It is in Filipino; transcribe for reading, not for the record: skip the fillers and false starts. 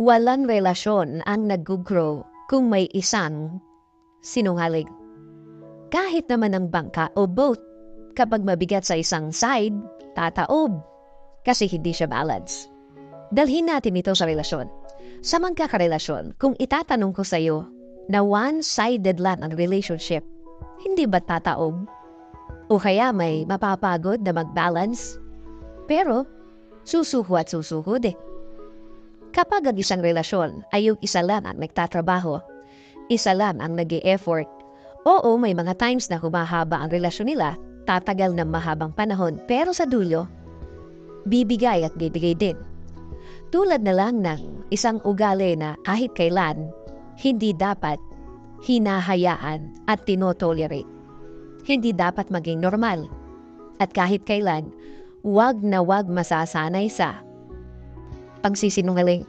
Walang relasyon ang nag-grow kung may isang sinungaling. Kahit naman ang bangka o boat, kapag mabigat sa isang side, tataob kasi hindi siya balance. Dalhin natin ito sa relasyon. Sa magkakarelasyon, kung itatanong ko sa iyo na one-sided lang ang relationship, hindi ba tataob? O kaya may mapapagod na mag-balance? Pero, susuko at susuko din. Kapag ang isang relasyon ay yung isa lang ang nagtatrabaho, isa lang ang nag-e-effort, oo, may mga times na humahaba ang relasyon nila, tatagal ng mahabang panahon, pero sa dulo, bibigay at bibigay din. Tulad na lang ng isang ugali na kahit kailan, hindi dapat hinahayaan at tinotolerate. Hindi dapat maging normal. At kahit kailan, wag na wag masasanay sa pagsisinungaling.